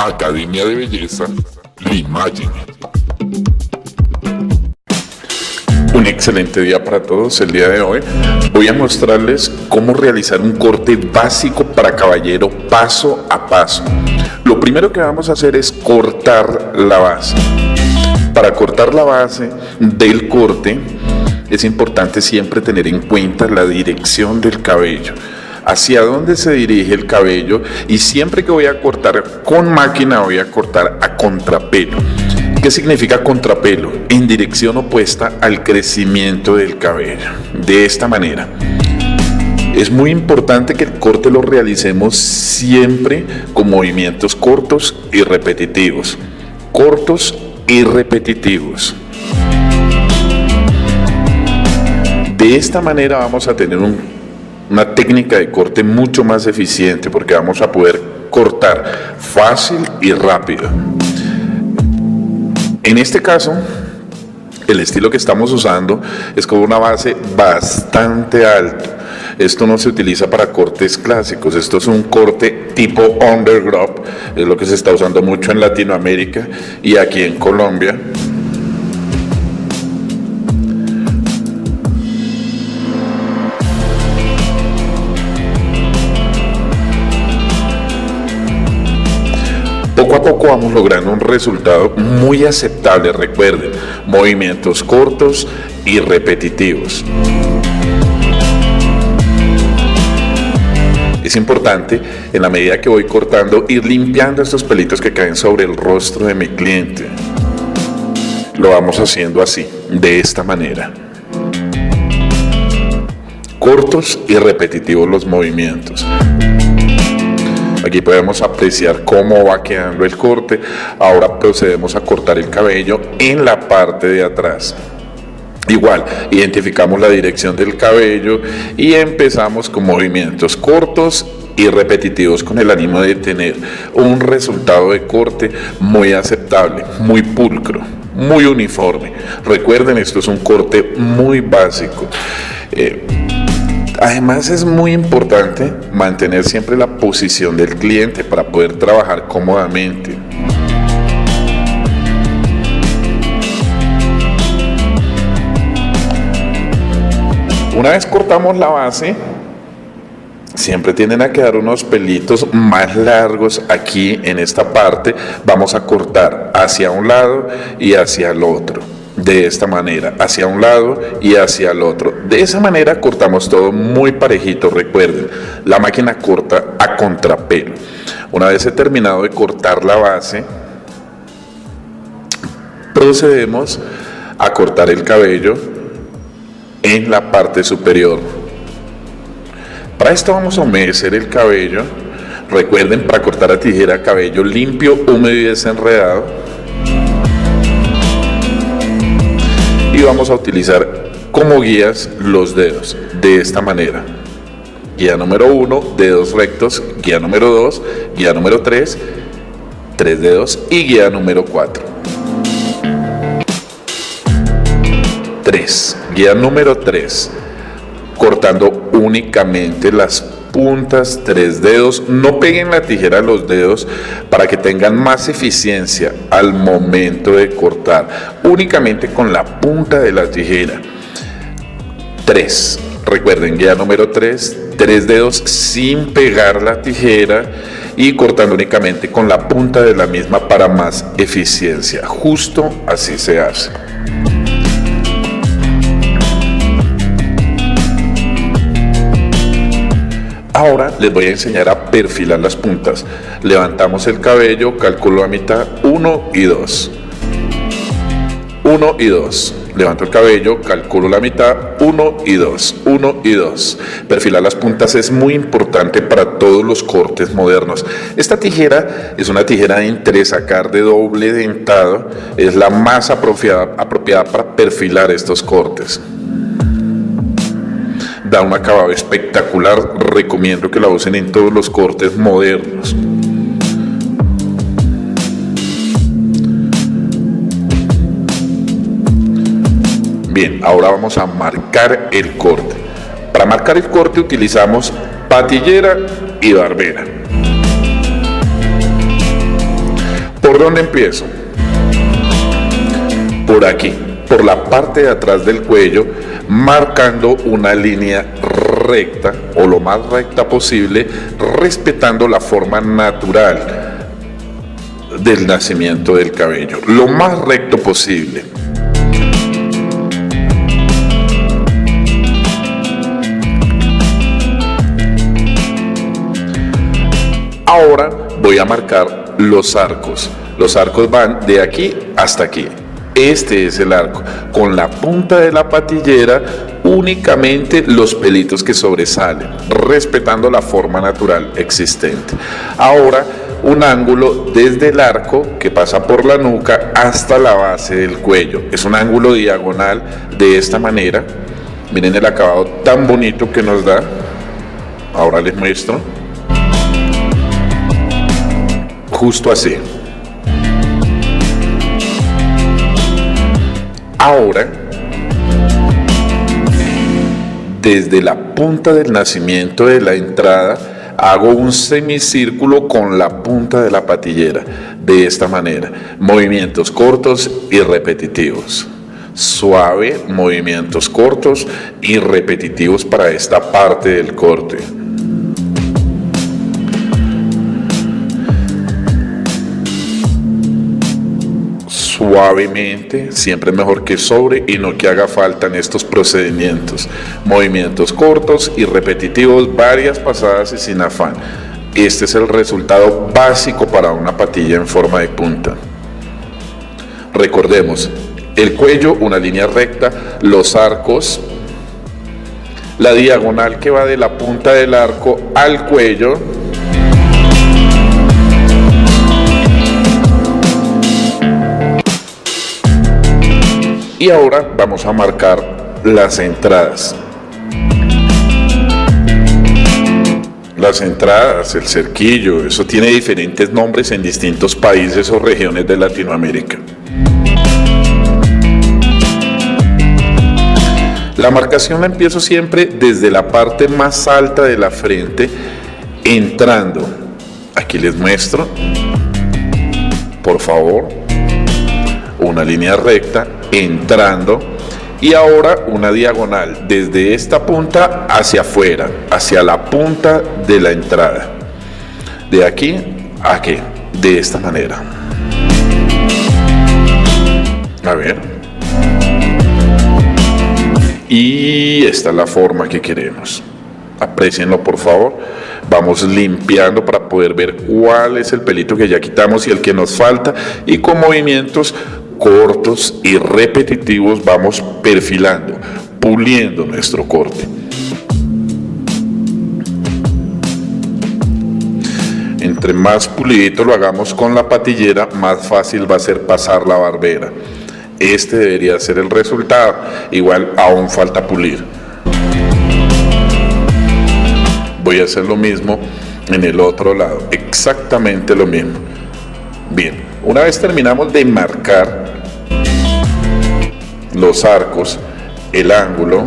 Academia de Belleza Limagen. Un excelente día para todos. El día de hoy voy a mostrarles cómo realizar un corte básico para caballero paso a paso. Lo primero que vamos a hacer es cortar la base. Para cortar la base del corte es importante siempre tener en cuenta la dirección del cabello, hacia dónde se dirige el cabello, y siempre que voy a cortar con máquina voy a cortar a contrapelo. ¿Qué significa contrapelo? En dirección opuesta al crecimiento del cabello. De esta manera. Es muy importante que el corte lo realicemos siempre con movimientos cortos y repetitivos. Cortos y repetitivos. De esta manera vamos a tener una técnica de corte mucho más eficiente, porque vamos a poder cortar fácil y rápido. En este caso, el estilo que estamos usando es con una base bastante alta. Esto no se utiliza para cortes clásicos, esto es un corte tipo undergrowth, es lo que se está usando mucho en Latinoamérica y aquí en Colombia. Poco a poco vamos logrando un resultado muy aceptable. Recuerden, movimientos cortos y repetitivos. Es importante, en la medida que voy cortando, ir limpiando estos pelitos que caen sobre el rostro de mi cliente. Lo vamos haciendo así, de esta manera. Cortos y repetitivos los movimientos. Aquí podemos apreciar cómo va quedando el corte. Ahora procedemos a cortar el cabello en la parte de atrás. Igual, identificamos la dirección del cabello y empezamos con movimientos cortos y repetitivos con el ánimo de tener un resultado de corte muy aceptable, muy pulcro, muy uniforme. Recuerden, esto es un corte muy básico. Además es muy importante mantener siempre la posición del cliente para poder trabajar cómodamente. Una vez cortamos la base, siempre tienden a quedar unos pelitos más largos aquí en esta parte. Vamos a cortar hacia un lado y hacia el otro. De esta manera, hacia un lado y hacia el otro. De esa manera cortamos todo muy parejito. Recuerden, la máquina corta a contrapelo. Una vez he terminado de cortar la base, procedemos a cortar el cabello en la parte superior. Para esto vamos a humedecer el cabello. Recuerden, para cortar a tijera, cabello limpio, húmedo y desenredado. Y vamos a utilizar como guías los dedos, de esta manera. Guía número 1, dedos rectos. Guía número 2, guía número 3, 3 dedos. Y guía número 4. 3. Guía número 3. Cortando únicamente las puntas, 3 dedos. No peguen la tijera a los dedos para que tengan más eficiencia al momento de cortar. Únicamente con la punta de la tijera. 3. Recuerden, guía número 3. 3 dedos sin pegar la tijera y cortando únicamente con la punta de la misma para más eficiencia. Justo así se hace. Ahora les voy a enseñar a perfilar las puntas. Levantamos el cabello, calculo a mitad, 1 y 2. 1 y 2. Levanto el cabello, calculo la mitad, 1 y 2. 1 y 2. Perfilar las puntas es muy importante para todos los cortes modernos. Esta tijera es una tijera de entresacar de doble dentado. Es la más apropiada para perfilar estos cortes. Da un acabado espectacular. Recomiendo que la usen en todos los cortes modernos. Bien, ahora vamos a marcar el corte. Para marcar el corte utilizamos patillera y barbera. ¿Por dónde empiezo? Por aquí, por la parte de atrás del cuello, marcando una línea recta o lo más recta posible, respetando la forma natural del nacimiento del cabello, lo más recto posible. Ahora voy a marcar los arcos. Los arcos van de aquí hasta aquí. Este es el arco. Con la punta de la patillera únicamente los pelitos que sobresalen, respetando la forma natural existente. Ahora un ángulo desde el arco que pasa por la nuca hasta la base del cuello. Es un ángulo diagonal de esta manera. Miren el acabado tan bonito que nos da. Ahora les muestro. Justo así. Ahora, desde la punta del nacimiento de la entrada, hago un semicírculo con la punta de la patillera, de esta manera. Movimientos cortos y repetitivos. Suave, movimientos cortos y repetitivos para esta parte del corte. Suavemente, siempre mejor que sobre y no que haga falta en estos procedimientos. Movimientos cortos y repetitivos, varias pasadas y sin afán. Este es el resultado básico para una patilla en forma de punta. Recordemos, el cuello, una línea recta, los arcos, la diagonal que va de la punta del arco al cuello, y ahora vamos a marcar las entradas. Las entradas, el cerquillo, eso tiene diferentes nombres en distintos países o regiones de Latinoamérica. La marcación la empiezo siempre desde la parte más alta de la frente, entrando. Aquí les muestro, por favor, una línea recta, entrando, y ahora una diagonal desde esta punta hacia afuera, hacia la punta de la entrada, de aquí a aquí, de esta manera. A ver, y esta es la forma que queremos. Aprecienlo, por favor. Vamos limpiando para poder ver cuál es el pelito que ya quitamos y el que nos falta, y con movimientos cortos y repetitivos vamos perfilando, puliendo nuestro corte. Entre más pulidito lo hagamos con la patillera, más fácil va a ser pasar la barbera. Este debería ser el resultado. Igual aún falta pulir. Voy a hacer lo mismo en el otro lado, exactamente lo mismo. Bien, una vez terminamos de marcar los arcos, el ángulo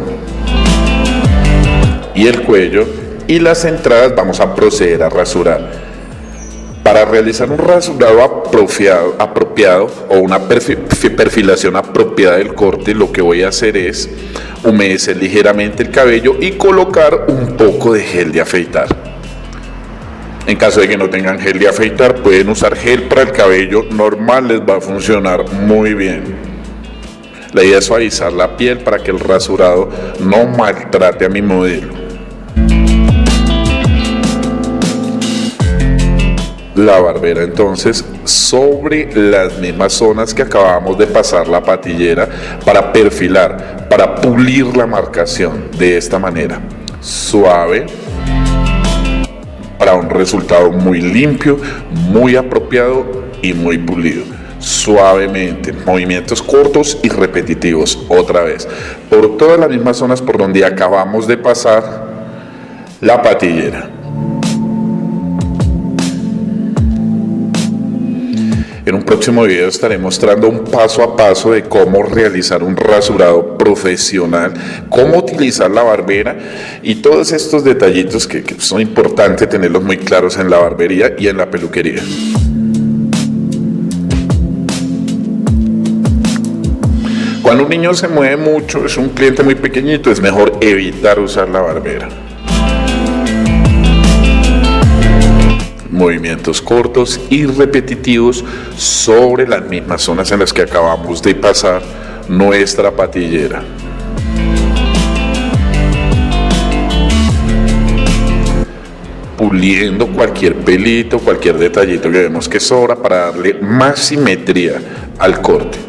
y el cuello y las entradas, vamos a proceder a rasurar. Para realizar un rasurado apropiado o una perfilación apropiada del corte, lo que voy a hacer es humedecer ligeramente el cabello y colocar un poco de gel de afeitar. En caso de que no tengan gel de afeitar, pueden usar gel para el cabello normal, les va a funcionar muy bien. La idea es suavizar la piel para que el rasurado no maltrate a mi modelo. La barbera entonces sobre las mismas zonas que acabamos de pasar la patillera para perfilar, para pulir la marcación de esta manera, suave, para un resultado muy limpio, muy apropiado y muy pulido. Suavemente, movimientos cortos y repetitivos, otra vez, por todas las mismas zonas por donde acabamos de pasar la patillera. En un próximo video estaré mostrando un paso a paso de cómo realizar un rasurado profesional, cómo utilizar la barbera y todos estos detallitos que son importantes tenerlos muy claros en la barbería y en la peluquería. Cuando un niño se mueve mucho, es un cliente muy pequeñito, es mejor evitar usar la barbera. Movimientos cortos y repetitivos sobre las mismas zonas en las que acabamos de pasar nuestra patillera. Puliendo cualquier pelito, cualquier detallito que vemos que sobra para darle más simetría al corte.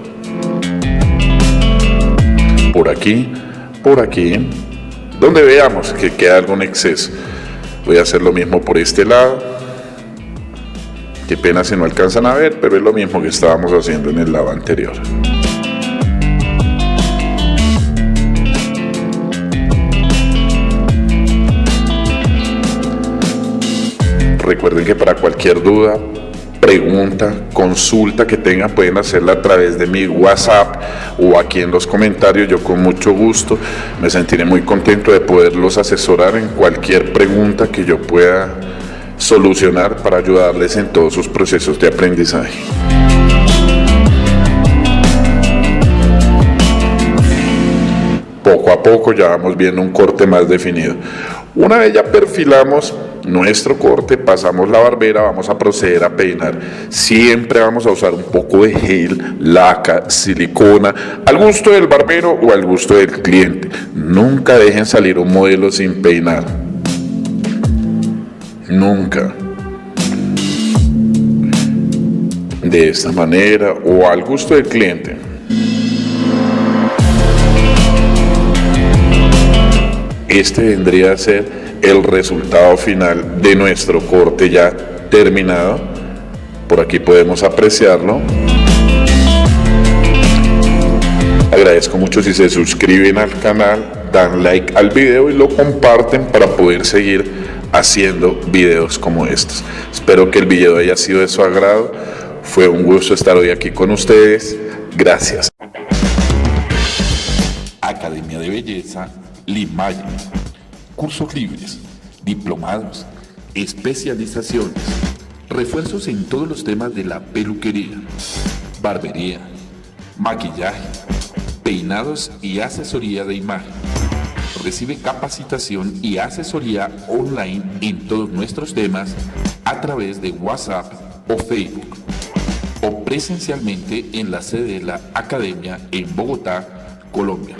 Por aquí, donde veamos que queda algún exceso. Voy a hacer lo mismo por este lado. Qué pena si no alcanzan a ver, pero es lo mismo que estábamos haciendo en el lado anterior. Recuerden que para cualquier duda, pregunta, consulta que tengan, pueden hacerla a través de mi WhatsApp o aquí en los comentarios. Yo con mucho gusto me sentiré muy contento de poderlos asesorar en cualquier pregunta que yo pueda solucionar para ayudarles en todos sus procesos de aprendizaje. Poco a poco ya vamos viendo un corte más definido. Una vez ya perfilamos nuestro corte, pasamos la barbera, vamos a proceder a peinar. Siempre vamos a usar un poco de gel, laca, silicona, al gusto del barbero o al gusto del cliente. Nunca dejen salir un modelo sin peinar. Nunca. De esta manera o al gusto del cliente. Este vendría a ser el resultado final de nuestro corte ya terminado. Por aquí podemos apreciarlo. Agradezco mucho si se suscriben al canal, dan like al video y lo comparten para poder seguir haciendo videos como estos. Espero que el video haya sido de su agrado. Fue un gusto estar hoy aquí con ustedes. Gracias. Academia de Belleza Limaye. Cursos libres, diplomados, especializaciones, refuerzos en todos los temas de la peluquería, barbería, maquillaje, peinados y asesoría de imagen. Recibe capacitación y asesoría online en todos nuestros temas a través de WhatsApp o Facebook o presencialmente en la sede de la Academia en Bogotá, Colombia.